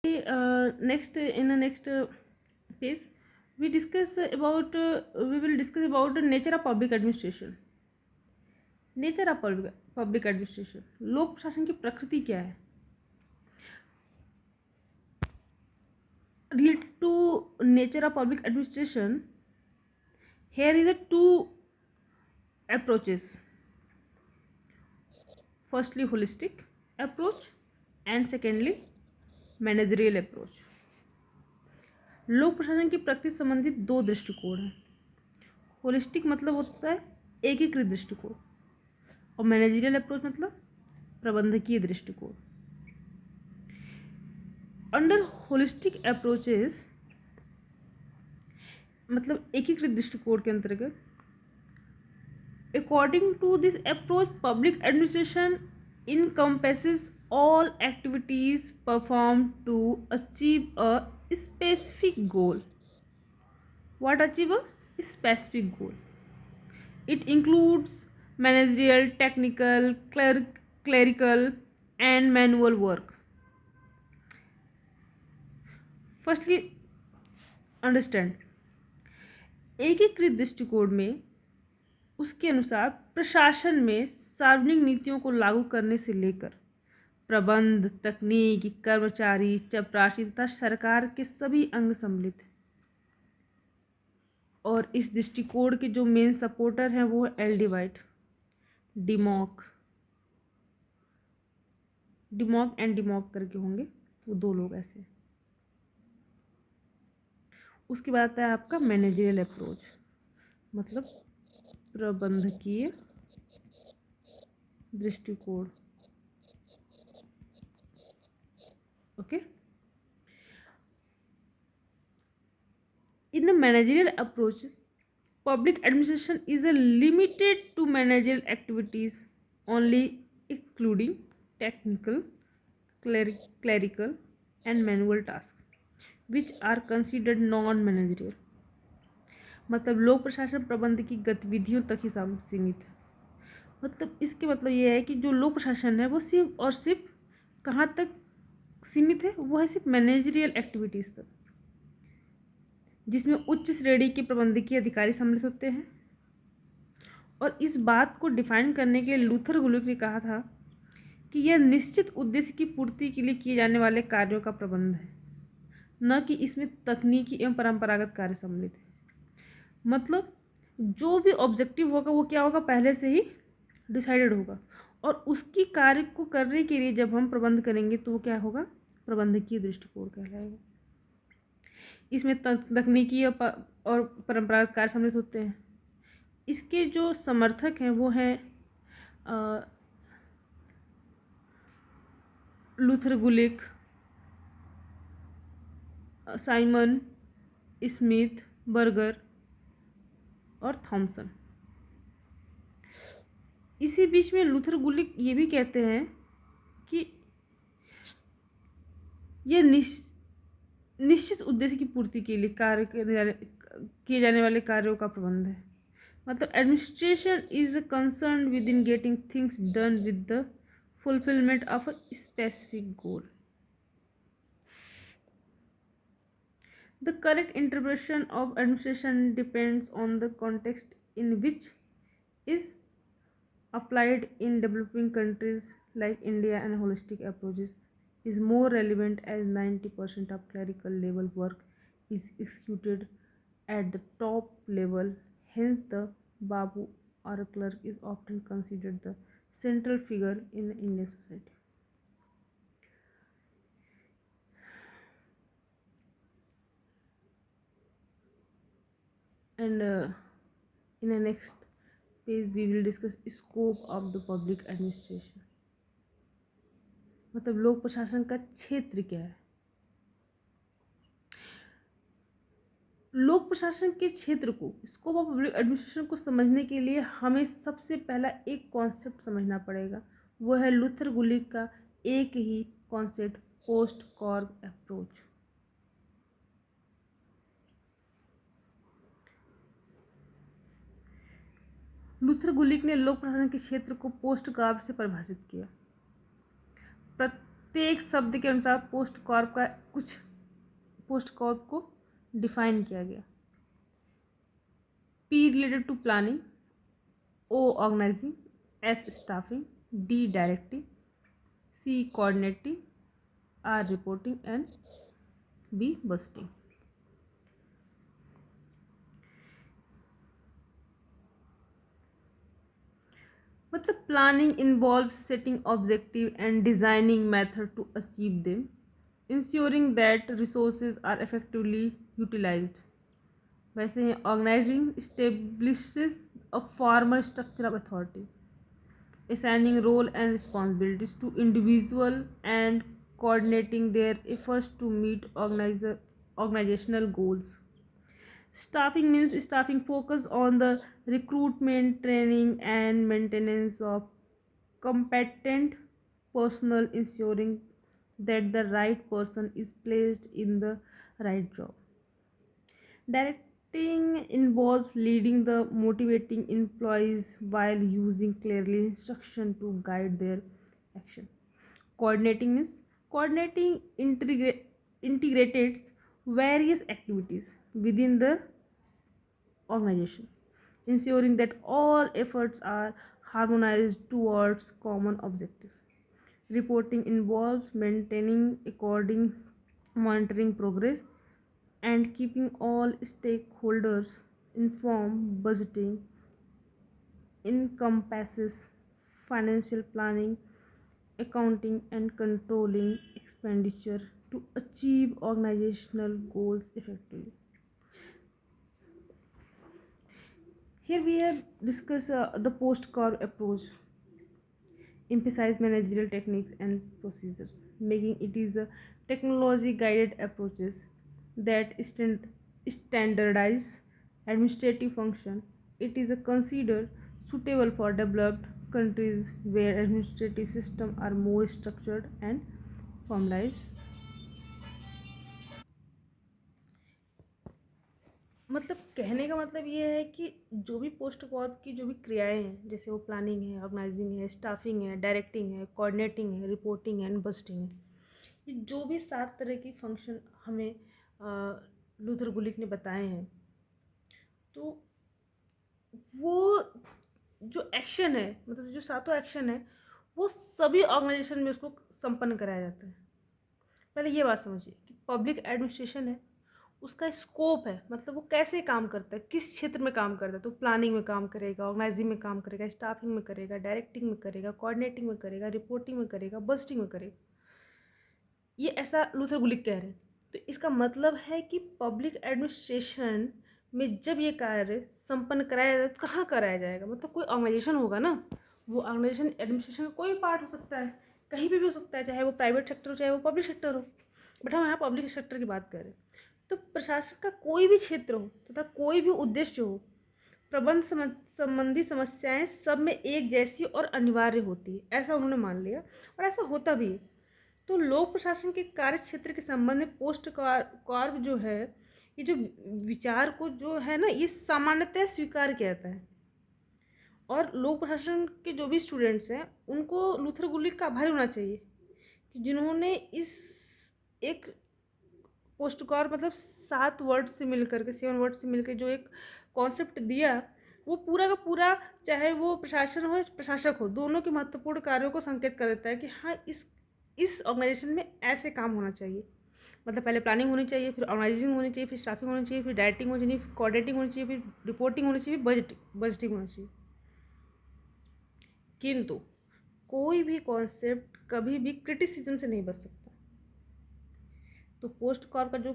In the next page, we will discuss about the nature of public administration. Nature of public administration, लोक प्रशासन की प्रकृति क्या है? Related to nature of public administration, here is a two approaches. Firstly holistic approach and secondly managerial approach. लोक प्रशासन की प्रकृति संबंधित दो दृष्टिकोण हैं. होलिस्टिक मतलब होता है एकीकृत दृष्टिकोण और मैनेजरियल अप्रोच मतलब प्रबंधकीय दृष्टिकोण. अंडर होलिस्टिक अप्रोचेस मतलब एकीकृत दृष्टिकोण के अंतर्गत, according to this approach public administration encompasses all activities performed to achieve a specific goal. What achieve a specific goal? It includes managerial, technical, clerical and manual work. Firstly, understand, एकीकृत दृष्टिकोण में उसके अनुसार प्रशासन में सार्वजनिक नीतियों को लागू करने से लेकर प्रबंध, तकनीक, कर्मचारी, चपरासी तथा सरकार के सभी अंग सम्मिलित हैं. और इस दृष्टिकोण के जो मेन सपोर्टर हैं वो एल डी वाइट, डिमॉक एंड डिमॉक करके होंगे, वो दो लोग ऐसे. उसके बाद आता है आपका मैनेजरियल अप्रोच मतलब प्रबंधकीय दृष्टिकोण. Okay. In the managerial approach, public administration is limited to managerial activities only, excluding technical, clerical and manual tasks which are considered non-managerial. मतलब लोक प्रशासन प्रबंध की गतिविधियों तक ही सीमित है. मतलब इसके मतलब ये है कि जो लोक प्रशासन है वो सिर्फ और सिर्फ कहाँ तक सीमित है, वो है सिर्फ मैनेजरियल एक्टिविटीज़ तक, जिसमें उच्च श्रेणी के प्रबंधकीय अधिकारी सम्मिलित होते हैं. और इस बात को डिफाइन करने के लिए लूथर गुलिक ने कहा था कि यह निश्चित उद्देश्य की पूर्ति के लिए किए जाने वाले कार्यों का प्रबंध है, न कि इसमें तकनीकी एवं परंपरागत कार्य सम्मिलित है. मतलब जो भी ऑब्जेक्टिव होगा वो क्या होगा, पहले से ही डिसाइडेड होगा, और उसकी कार्य को करने के लिए जब हम प्रबंध करेंगे तो वो क्या होगा, प्रबंधकीय दृष्टिकोण कहलाएगा. इसमें तकनीकी और परंपरागत कार्य सम्मिलित होते हैं. इसके जो समर्थक हैं वो हैं लूथर गुलिक, साइमन, स्मिथ, बर्गर और थॉमसन. इसी बीच में लूथर गुलिक ये भी कहते हैं कि यह निश्चित उद्देश्य की पूर्ति के लिए किए जाने वाले कार्यों का प्रबंध है. मतलब administration is concern with in getting things done with the fulfilment of a specific goal. The correct interpretation of administration depends on the context in which is applied. In developing countries like India, and holistic approaches is more relevant as 90% of clerical level work is executed at the top level. Hence, the babu or a clerk is often considered the central figure in the Indian society. And in the next page we will discuss scope of the public administration. मतलब लोक प्रशासन का क्षेत्र क्या है. लोक प्रशासन के क्षेत्र को, स्कोप ऑफ पब्लिक एडमिनिस्ट्रेशन को समझने के लिए हमें सबसे पहला एक कॉन्सेप्ट समझना पड़ेगा, वो है लूथर गुलिक का एक ही कॉन्सेप्ट, पोस्ट कॉर्ब अप्रोच. लूथर गुलिक ने लोक प्रशासन के क्षेत्र को पोस्ट कॉर्ब से परिभाषित किया. प्रत्येक शब्द के अनुसार पोस्ट कॉर्प का कुछ पोस्ट कॉर्प को डिफाइन किया गया। P related to planning, O organizing, S staffing, D directing, C coordinating, R reporting and B busting। मतलब planning involve setting objective and designing method to achieve them, ensuring that resources are effectively utilised. वैसे ही organising establishes a formal structure of authority, assigning role and responsibilities to individual and coordinating their efforts to meet organizational goals. Staffing means staffing focus on the recruitment, training, and maintenance of competent personnel, ensuring that the right person is placed in the right job. Directing involves leading the motivating employees while using clearly instruction to guide their action. Coordinating means coordinating integrates various activities within the organization, ensuring that all efforts are harmonized towards common objectives. Reporting involves maintaining according monitoring progress and keeping all stakeholders informed. Budgeting encompasses financial planning, accounting, and controlling expenditure to achieve organizational goals effectively. Here we have discussed the post-core approach, emphasize managerial techniques and procedures, making it is the technology-guided approaches that standardize administrative function. It is considered suitable for developed countries where administrative systems are more structured and formalized. मतलब कहने का मतलब ये है कि जो भी post Corp की जो भी क्रियाएं हैं, जैसे वो प्लानिंग है, ऑर्गेनाइजिंग है, स्टाफिंग है, डायरेक्टिंग है, कोऑर्डिनेटिंग है, रिपोर्टिंग है एंड बस्टिंग है, ये जो भी 7 तरह की फंक्शन हमें लूथर गुलिक ने बताए हैं, तो वो जो एक्शन है, मतलब जो 7 एक्शन है, वो सभी ऑर्गेनाइजेशन में उसको संपन्न कराया जाता है। पहले ये बात समझिए कि पब्लिक एडमिनिस्ट्रेशन है, उसका स्कोप है, मतलब वो कैसे काम करता है, किस क्षेत्र में काम करता है। तो प्लानिंग में काम करेगा, ऑर्गेनाइजिंग में काम करेगा, स्टाफिंग में करेगा, डायरेक्टिंग में करेगा, कोऑर्डिनेटिंग में करेगा, रिपोर्टिंग में करेगा, बस्टिंग में करेगा। ये ऐसा लूथर गुलिक कह रहे हैं। तो इसका मतलब है कि पब्लिक एडमिनिस्ट्रेशन में जब ये कार्य संपन्न कराया जाए तो कहाँ कराया जाएगा, मतलब कोई ऑर्गेनाइजेशन होगा ना, वो ऑर्गेनाइजेशन एडमिनिस्ट्रेशन का कोई पार्ट हो सकता है, कहीं पे भी हो सकता है, चाहे वो प्राइवेट सेक्टर हो चाहे वो पब्लिक सेक्टर हो, बट हम यहाँ पब्लिक सेक्टर की बात कर रहे हैं। तो प्रशासन का कोई भी क्षेत्र हो तथा कोई भी उद्देश्य हो, प्रबंध संबंधी समस्याएं सब में एक जैसी और अनिवार्य होती है, ऐसा उन्होंने मान लिया और ऐसा होता भी है। तो लोक प्रशासन के कार्य क्षेत्र के संबंध में पोस्ट कॉर्प जो है, ये जो विचार को जो है ना, ये सामान्यतः स्वीकार किया जाता है। और लोक प्रशासन के जो भी स्टूडेंट्स हैं उनको लूथर गुलिक का आभारी होना चाहिए कि जिन्होंने इस एक पोस्ट कॉर्प मतलब 7 वर्ड से मिलकर के 7 वर्ड से मिलकर जो एक कॉन्सेप्ट दिया, वो पूरा का पूरा, चाहे वो प्रशासन हो प्रशासक हो, दोनों के महत्वपूर्ण कार्यों को संकेत कर देता है कि हाँ, इस ऑर्गेनाइजेशन में ऐसे काम होना चाहिए। मतलब पहले प्लानिंग होनी चाहिए, फिर ऑर्गेनाइजिंग होनी चाहिए, फिर स्टाफिंग होनी चाहिए, फिर डायरेक्टिंग होनी चाहिए, फिर कोऑर्डिनेटिंग होनी चाहिए, फिर रिपोर्टिंग होनी चाहिए, बजटिंग होनी चाहिए। किंतु कोई भी कॉन्सेप्ट कभी भी क्रिटिसिज्म से नहीं बच सकता। तो पोस्ट कॉर्प का जो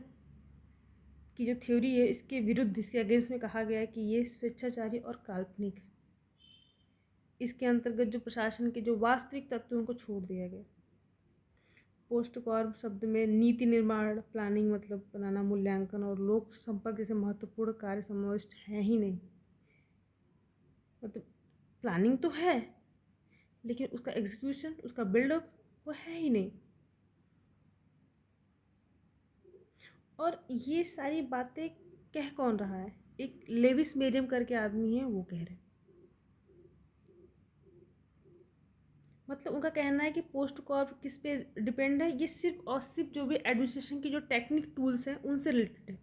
थ्योरी है, इसके विरुद्ध, इसके अगेंस्ट में कहा गया है कि ये स्वेच्छाचारी और काल्पनिक है। इसके अंतर्गत जो प्रशासन के जो वास्तविक तत्व उनको छोड़ दिया गया। पोस्ट कॉर्प शब्द में नीति निर्माण, प्लानिंग मतलब बनाना, मूल्यांकन और लोक संपर्क जैसे महत्वपूर्ण कार्य समाविष्ट हैं ही नहीं। मतलब प्लानिंग तो है लेकिन उसका एग्जीक्यूशन, उसका बिल्डअप वो है ही नहीं। और ये सारी बातें कह कौन रहा है? एक लेविस मेरियम करके आदमी है, वो कह रहे हैं। मतलब उनका कहना है कि पोस्ट कॉर्प किस पे डिपेंड है, ये सिर्फ और सिर्फ जो भी एडमिनिस्ट्रेशन की जो टेक्निक टूल्स हैं उनसे रिलेटेड है,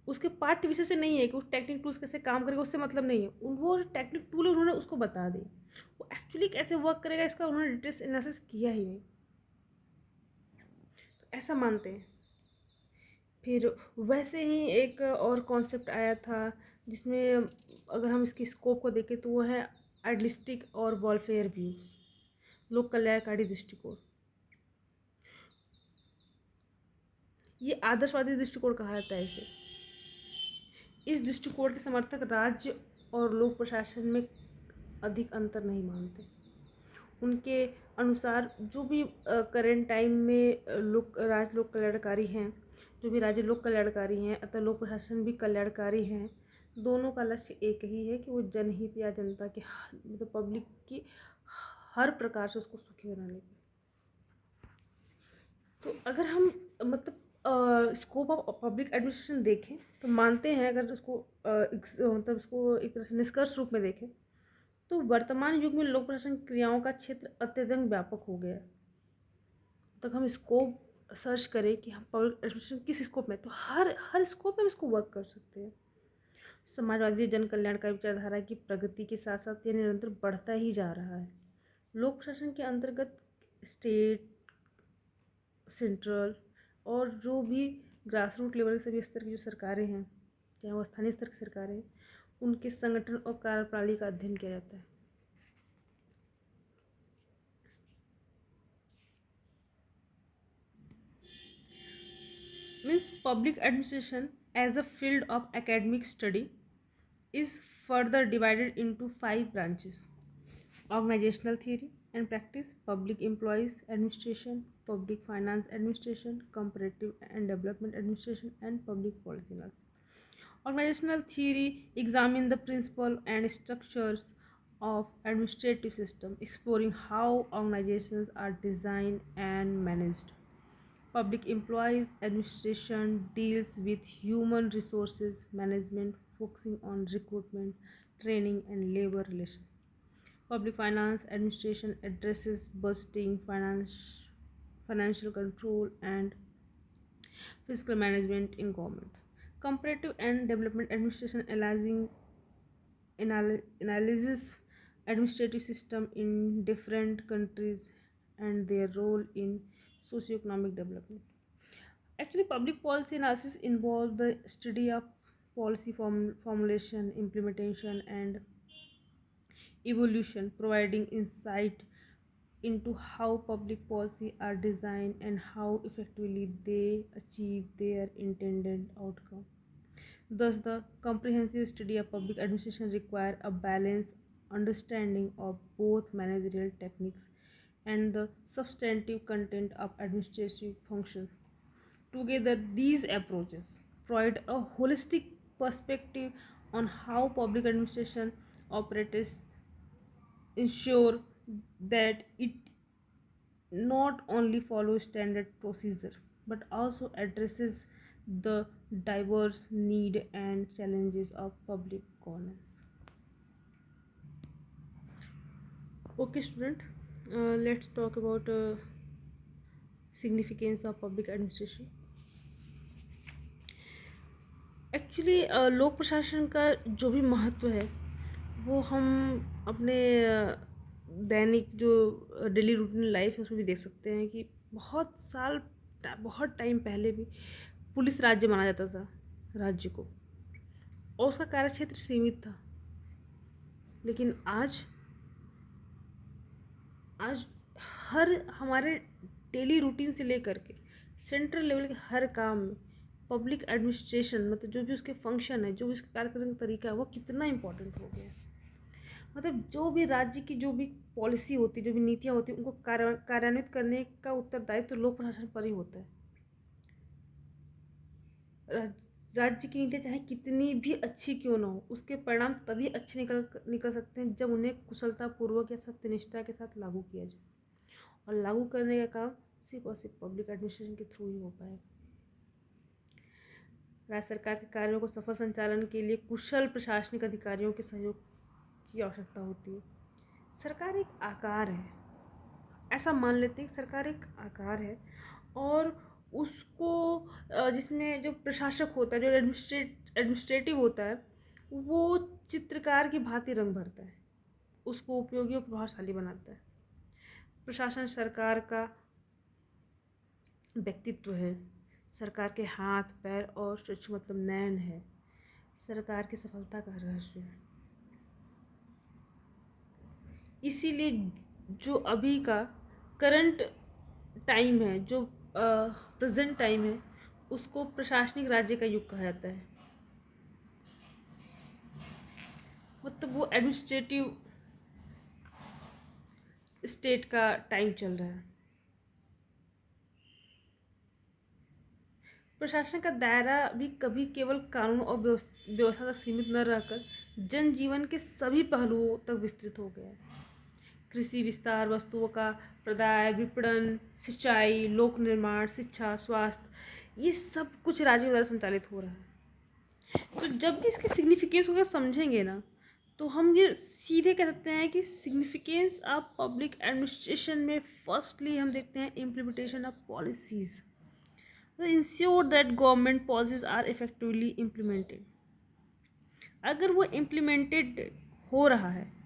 उसके पाठ्य विषय से नहीं है कि उस टेक्निक टूल्स कैसे काम करेगा, उससे मतलब नहीं है। वो टेक्निक टूल है उन्होंने उसको बता दी, वो एक्चुअली कैसे वर्क करेगा इसका उन्होंने डिटेल्स एनालिसिस किया ही नहीं, तो ऐसा मानते हैं। फिर वैसे ही एक और कॉन्सेप्ट आया था जिसमें अगर हम इसकी स्कोप को देखें तो वो है आइडियलिस्टिक और वेलफेयर व्यूज, लोक कल्याणकारी दृष्टिकोण। ये आदर्शवादी दृष्टिकोण कहा जाता है इसे। इस दृष्टिकोण के समर्थक राज्य और लोक प्रशासन में अधिक अंतर नहीं मानते। उनके अनुसार जो भी करेंट टाइम में लोक कल्याणकारी हैं, जो भी राज्य लोक कल्याणकारी हैं अतः लोक प्रशासन भी कल्याणकारी हैं, दोनों का लक्ष्य एक ही है कि वो जनहित या जनता के मतलब पब्लिक की हर प्रकार से उसको सुखी बनाने की। तो अगर हम मतलब स्कोप ऑफ पब्लिक एडमिनिस्ट्रेशन देखें तो मानते हैं, अगर उसको मतलब उसको एक तरह से निष्कर्ष रूप में देखें तो वर्तमान युग में लोक प्रशासन क्रियाओं का क्षेत्र अत्यधिक व्यापक हो गया है। तक हम स्कोप सर्च करें कि हम पब्लिक एडमिनिस्ट्रेशन किस स्कोप में, तो हर हर स्कोप में इसको वर्क कर सकते हैं। समाजवादी जन कल्याणकारी विचारधारा की प्रगति के साथ साथ यह निरंतर बढ़ता ही जा रहा है। लोक प्रशासन के अंतर्गत स्टेट, सेंट्रल और जो भी ग्रास रूट लेवल के सभी स्तर की जो सरकारें हैं, चाहे वो स्थानीय स्तर की सरकारें हैं, उनके संगठन और कार्यप्रणाली का अध्ययन किया जाता है। Means public administration as a field of academic study is further divided into 5 branches: organizational theory and practice, public employees administration, public finance administration, comparative and development administration, and public policy analysis. Organizational theory examines the principle and structures of administrative system, exploring how organizations are designed and managed. Public employees administration deals with human resources management, focusing on recruitment, training, and labor relations. Public finance administration addresses budgeting, financial control, and fiscal management in government. Comparative and development administration analyzes administrative system in different countries and their role in socioeconomic development. Actually, public policy analysis involves the study of policy formulation, implementation, and evolution, providing insight into how public policy are designed and how effectively they achieve their intended outcome. Thus, the comprehensive study of public administration requires a balanced understanding of both managerial techniques and the substantive content of administrative functions. Together, these approaches provide a holistic perspective on how public administration operates, ensure that it not only follows standard procedure but also addresses the diverse need and challenges of public governance. Okay, student, let's talk about significance of public administration. Actually लोक प्रशासन का जो भी महत्व है वो हम अपने दैनिक जो डेली रूटीन लाइफ है उसमें भी देख सकते हैं कि बहुत टाइम पहले भी पुलिस राज्य माना जाता था राज्य को, और उसका कार्यक्षेत्र सीमित था। लेकिन आज आज हर हमारे डेली रूटीन से लेकर के सेंट्रल लेवल के हर काम में पब्लिक एडमिनिस्ट्रेशन मतलब जो भी उसके फंक्शन है, जो भी उसका कार्य करने का तरीका है, वो कितना इम्पोर्टेंट हो गया है। मतलब जो भी राज्य की जो भी पॉलिसी होती है, जो भी नीतियाँ होती हैं, उनको कार्यान्वित करने का उत्तरदायित्व तो लोक प्रशासन पर ही होता है। राज्य की नीतियाँ चाहे कितनी भी अच्छी क्यों ना हो, उसके परिणाम तभी अच्छे निकल सकते हैं जब उन्हें कुशलतापूर्वक या सत्यनिष्ठा के साथ लागू किया जाए, और लागू करने का काम सिर्फ और सिर्फ पब्लिक एडमिनिस्ट्रेशन के थ्रू ही हो पाएगा। राज्य सरकार के कार्यों को सफल संचालन के लिए कुशल प्रशासनिक अधिकारियों के सहयोग की आवश्यकता होती है। सरकार एक आकार है, ऐसा मान लेते हैं कि सरकार एक आकार है और उसको जिसमें जो प्रशासक होता है, जो एडमिनिस्ट्रेटिव होता है, वो चित्रकार की भांति रंग भरता है, उसको उपयोगी और प्रभावशाली बनाता है। प्रशासन सरकार का व्यक्तित्व है, सरकार के हाथ पैर और चक्षु मतलब नयन है, सरकार की सफलता का रहस्य है। इसीलिए जो अभी का करंट टाइम है, जो प्रेजेंट टाइम है, उसको प्रशासनिक राज्य का युग कहा जाता है। मतलब वो एडमिनिस्ट्रेटिव स्टेट का टाइम चल रहा है। प्रशासन का दायरा भी कभी केवल कानून और व्यवस्था तक सीमित न रहकर जनजीवन के सभी पहलुओं तक विस्तृत हो गया है। कृषि विस्तार, वस्तुओं का प्रदाय, विपणन, सिंचाई, लोक निर्माण, शिक्षा, स्वास्थ्य, ये सब कुछ राज्यों द्वारा संचालित हो रहा है। तो जब भी इसके सिग्निफिकेंस को समझेंगे ना, तो हम ये सीधे कह सकते हैं कि सिग्निफिकेंस ऑफ पब्लिक एडमिनिस्ट्रेशन में फर्स्टली हम देखते हैं implementation of policies, ensure that government policies are effectively implemented. अगर वो इम्प्लीमेंटेड हो रहा है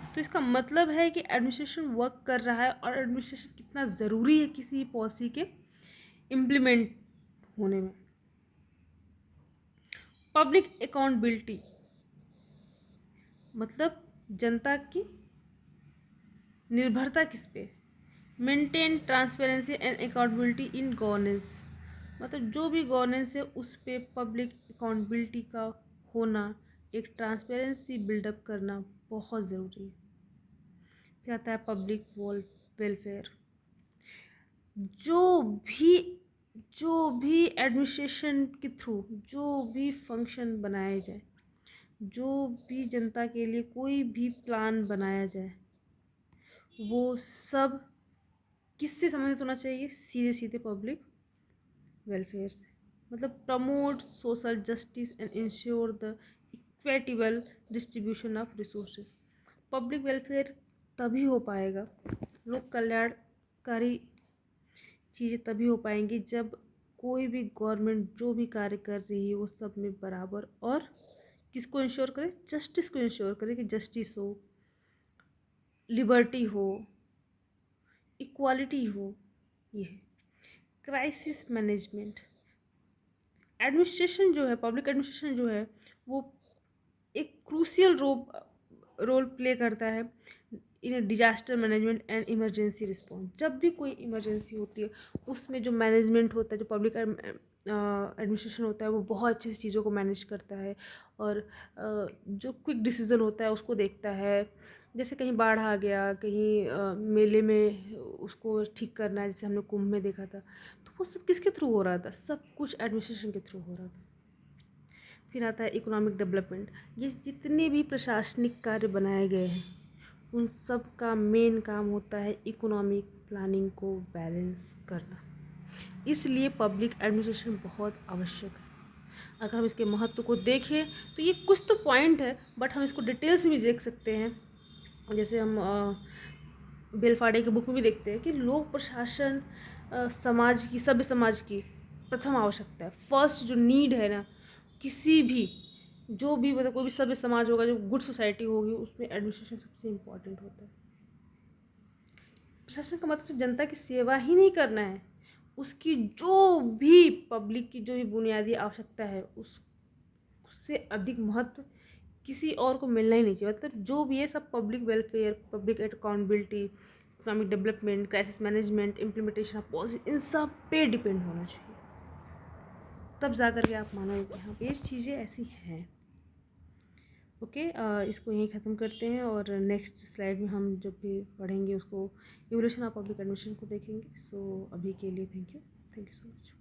तो इसका मतलब है कि एडमिनिस्ट्रेशन वर्क कर रहा है, और एडमिनिस्ट्रेशन कितना ज़रूरी है किसी पॉलिसी के इम्प्लीमेंट होने में। पब्लिक अकाउंटेबिलिटी मतलब जनता की निर्भरता किस पे, maintain transparency and accountability in governance, मतलब जो भी गवर्नेंस है उस पे पब्लिक अकाउंटेबिलिटी का होना, एक ट्रांसपेरेंसी बिल्डअप करना बहुत ज़रूरी है। फिर आता है पब्लिक वेलफेयर। जो भी एडमिनिस्ट्रेशन के थ्रू जो भी फंक्शन बनाए जाए, जो भी जनता के लिए कोई भी प्लान बनाया जाए, वो सब किससे संबंधित होना चाहिए, सीधे सीधे पब्लिक वेलफेयर से। मतलब promote social justice and ensure the equitable distribution of resources. Public welfare तभी हो पाएगा, लोक कल्याणकारी चीज़ें तभी हो पाएंगी जब कोई भी गवर्नमेंट जो भी कार्य कर रही है वो सब में बराबर और किसको इंश्योर करे, जस्टिस को इंश्योर करे, कि जस्टिस हो, लिबर्टी हो, इक्वालिटी हो। ये है क्राइसिस मैनेजमेंट। एडमिनिस्ट्रेशन जो है, पब्लिक एडमिनिस्ट्रेशन जो है, वो एक क्रूशियल रोल प्ले करता है in disaster management and emergency response. जब भी कोई इमरजेंसी होती है उसमें जो मैनेजमेंट होता है, जो पब्लिक एडमिनिस्ट्रेशन होता है, वो बहुत अच्छे से चीज़ों को मैनेज करता है, और जो क्विक डिसीजन होता है उसको देखता है। जैसे कहीं बाढ़ आ गया, कहीं मेले में उसको ठीक करना है, जैसे हमने कुंभ में देखा था, तो वो सब किसके थ्रू हो रहा था, सब कुछ एडमिनिस्ट्रेशन के थ्रू हो रहा था। फिर आता है इकोनॉमिक डेवलपमेंट। ये जितने भी प्रशासनिक कार्य बनाए गए हैं उन सब का मेन काम होता है इकोनॉमिक प्लानिंग को बैलेंस करना। इसलिए पब्लिक एडमिनिस्ट्रेशन बहुत आवश्यक है। अगर हम इसके महत्व को देखें तो ये कुछ तो पॉइंट है, बट हम इसको डिटेल्स में देख सकते हैं। जैसे हम बेलफाड़े की बुक में भी देखते हैं कि लोक प्रशासन समाज की, सभ्य समाज की प्रथम आवश्यकता है। फर्स्ट जो नीड है ना, किसी भी जो भी मतलब कोई भी सभ्य समाज होगा, जो गुड सोसाइटी होगी, उसमें एडमिनिस्ट्रेशन सबसे इम्पोर्टेंट होता है। प्रशासन का मतलब जनता की सेवा ही नहीं करना है, उसकी जो भी पब्लिक की जो भी बुनियादी आवश्यकता है उससे अधिक महत्व किसी और को मिलना ही नहीं चाहिए। मतलब जो भी है सब public welfare, public accountability, economic development, crisis management, implementation of policy, इन सब पे डिपेंड होना चाहिए। तब जा कर के आप मानोगे कि हाँ ये चीज़ें ऐसी हैं। ओके, इसको यहीं ख़त्म करते हैं, और नेक्स्ट स्लाइड में हम जब भी पढ़ेंगे उसको इवोल्यूशन ऑफ पब्लिक एडमिनिस्ट्रेशन को देखेंगे। सो अभी के लिए थैंक यू सो मच।